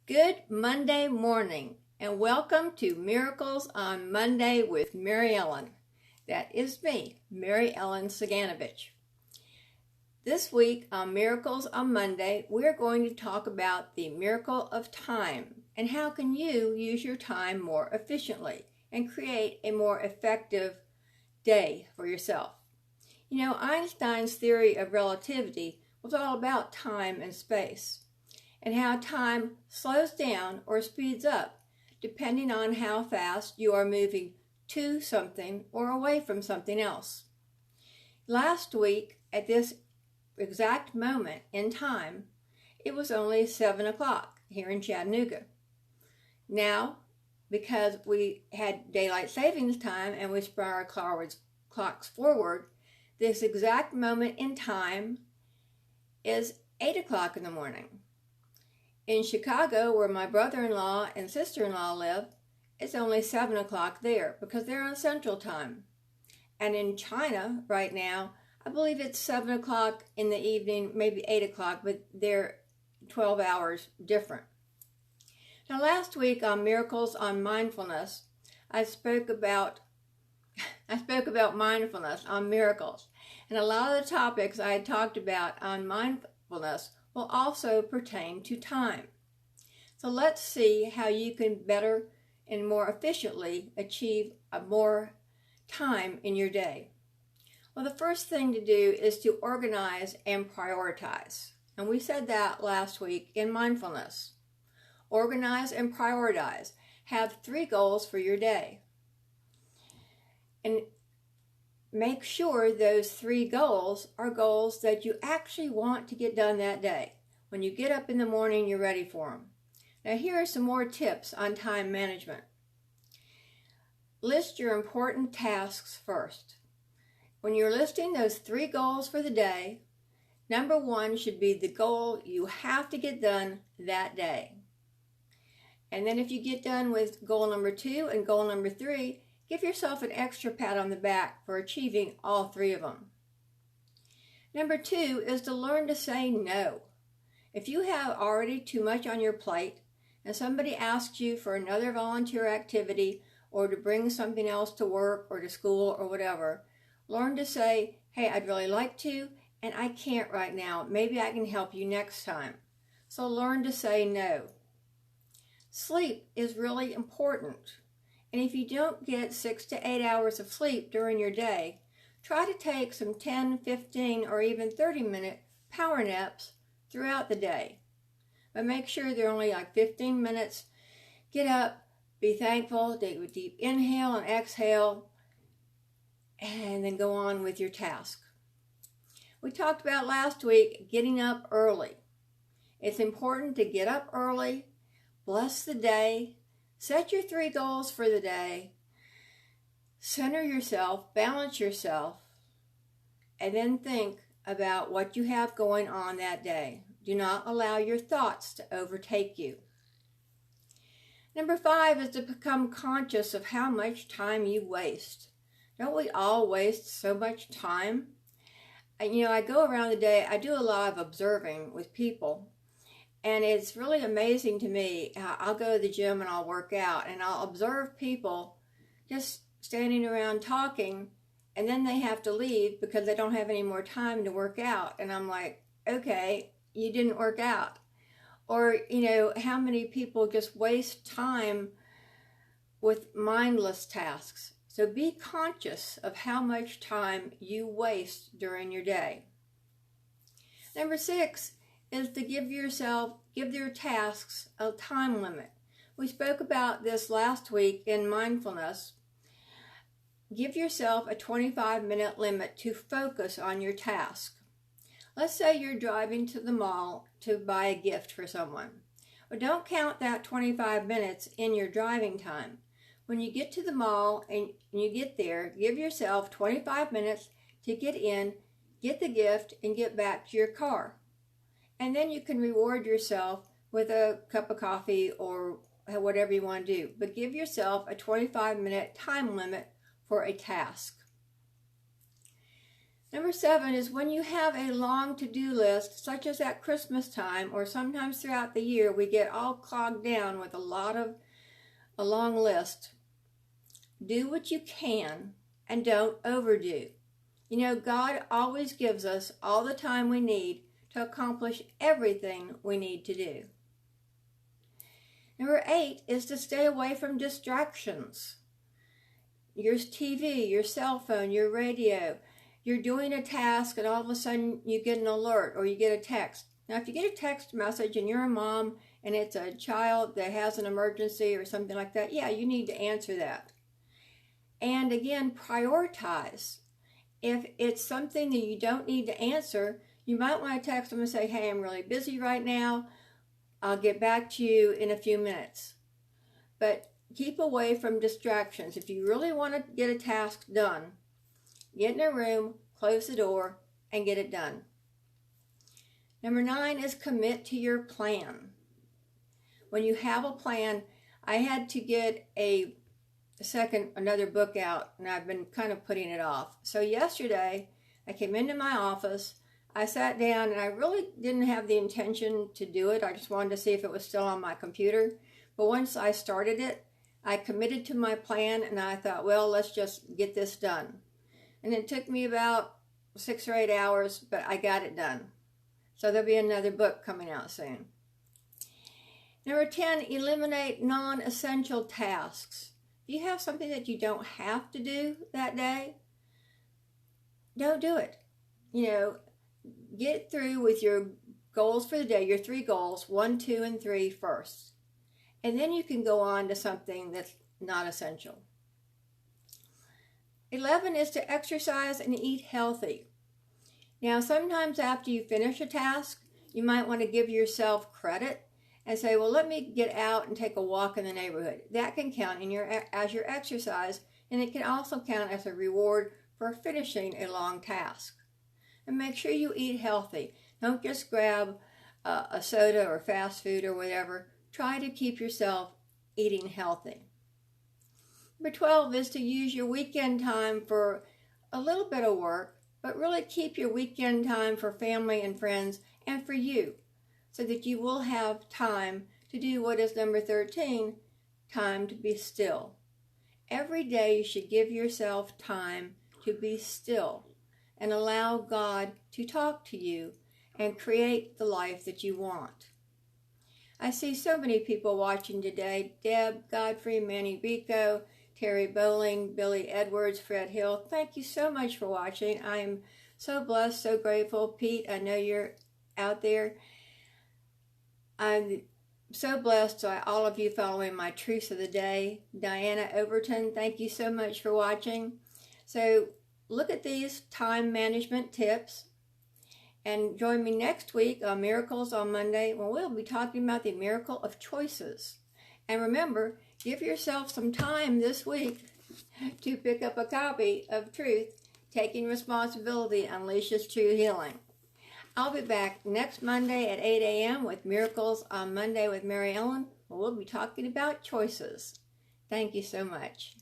Good Monday morning, and welcome to Miracles on Monday with Mary Ellen. That is me, Mary Ellen Saganovich. This week on Miracles on Monday, we're going to talk about the miracle of time and how can you use your time more efficiently and create a more effective day for yourself. You know, Einstein's theory of relativity was all about time and space, and how time slows down or speeds up depending on how fast you are moving to something or away from something else. Last week, at this exact moment in time, it was only 7 o'clock here in Chattanooga. Now, because we had daylight savings time and we sprung our clocks forward, this exact moment in time is 8 o'clock in the morning. In Chicago, where my brother-in-law and sister-in-law live, it's only 7 o'clock there because they're on Central Time. And in China right now, I believe it's 7 o'clock in the evening, maybe 8 o'clock, but they're 12 hours different. Now, last week on Miracles on Mindfulness, I spoke about mindfulness on miracles. And a lot of the topics I had talked about on mindfulness will also pertain to time. So let's see how you can better and more efficiently achieve more time in your day. Well, the first thing to do is to organize and prioritize. And we said that last week in mindfulness. Organize and prioritize. Have 3 goals for your day. And make sure those 3 goals are goals that you actually want to get done that day. When you get up in the morning, you're ready for them. Now, here are some more tips on time management. List your important tasks first. When you're listing those 3 goals for the day, number 1 should be the goal you have to get done that day. And then if you get done with goal number 2 and goal number 3, give yourself an extra pat on the back for achieving all 3 of them. Number 2 is to learn to say no. If you have already too much on your plate and somebody asks you for another volunteer activity or to bring something else to work or to school or whatever, learn to say, hey, I'd really like to, and I can't right now. Maybe I can help you next time. So learn to say no. Sleep is really important. And if you don't get 6 to 8 hours of sleep during your day, try to take some 10, 15, or even 30-minute power naps throughout the day. But make sure they're only like 15 minutes. Get up, be thankful, take a deep inhale and exhale, and then go on with your task. We talked about last week getting up early. It's important to get up early, bless the day, set your 3 goals for the day, center yourself, balance yourself, and then think about what you have going on that day. Do not allow your thoughts to overtake you. Number 5 is to become conscious of how much time you waste. Don't we all waste so much time? And, I go around the day, I do a lot of observing with people. And it's really amazing to me how I'll go to the gym and I'll work out and I'll observe people just standing around talking, and then they have to leave because they don't have any more time to work out. And I'm like, okay, you didn't work out. Or, how many people just waste time with mindless tasks. So be conscious of how much time you waste during your day. Number 6 is to give your tasks a time limit. We spoke about this last week in mindfulness. Give yourself a 25-minute limit to focus on your task. Let's say you're driving to the mall to buy a gift for someone. Well, don't count that 25 minutes in your driving time. When you get to the mall and you get there, give yourself 25 minutes to get in, get the gift, and get back to your car. And then you can reward yourself with a cup of coffee or whatever you want to do. But give yourself a 25-minute time limit for a task. Number 7 is when you have a long to-do list, such as at Christmas time or sometimes throughout the year, we get all clogged down with a long list. Do what you can and don't overdo. You know, God always gives us all the time we need to accomplish everything we need to do. Number 8 is to stay away from distractions. Your TV, your cell phone, your radio. You're doing a task and all of a sudden you get an alert or you get a text. Now, if you get a text message and you're a mom and it's a child that has an emergency or something like that, yeah, you need to answer that. And again, prioritize. If it's something that you don't need to answer, you might want to text them and say, hey, I'm really busy right now. I'll get back to you in a few minutes. But keep away from distractions. If you really want to get a task done, get in a room, close the door, and get it done. Number 9 is commit to your plan. When you have a plan, I had to get another book out, and I've been kind of putting it off. So yesterday, I came into my office, I sat down, and I really didn't have the intention to do it. I just wanted to see if it was still on my computer. But once I started it, I committed to my plan, and I thought, well, let's just get this done. And it took me about 6 or 8 hours, but I got it done. So there'll be another book coming out soon. Number 10, eliminate non-essential tasks. If you have something that you don't have to do that day, don't do it. You know, get through with your goals for the day, your 3 goals, 1, 2, and 3 first. And then you can go on to something that's not essential. 11 is to exercise and eat healthy. Now, sometimes after you finish a task, you might want to give yourself credit and say, well, let me get out and take a walk in the neighborhood. That can count as your exercise, and it can also count as a reward for finishing a long task. And make sure you eat healthy. Don't just grab a soda or fast food or whatever. Try to keep yourself eating healthy. Number 12 is to use your weekend time for a little bit of work, but really keep your weekend time for family and friends and for you, so that you will have time to do what is number 13, time to be still. Every day you should give yourself time to be still and allow God to talk to you and create the life that you want. I see so many people watching today. Deb, Godfrey, Manny Rico, Terry Bowling, Billy Edwards, Fred Hill. Thank you so much for watching. I am so blessed, so grateful. Pete, I know you're out there. I'm so blessed by all of you following my Truths of the Day. Diana Overton, thank you so much for watching. So look at these time management tips. And join me next week on Miracles on Monday, when we'll be talking about the miracle of choices. And remember, give yourself some time this week to pick up a copy of Truth, Taking Responsibility Unleashes True Healing. I'll be back next Monday at 8 a.m. with Miracles on Monday with Mary Ellen, where we'll be talking about choices. Thank you so much.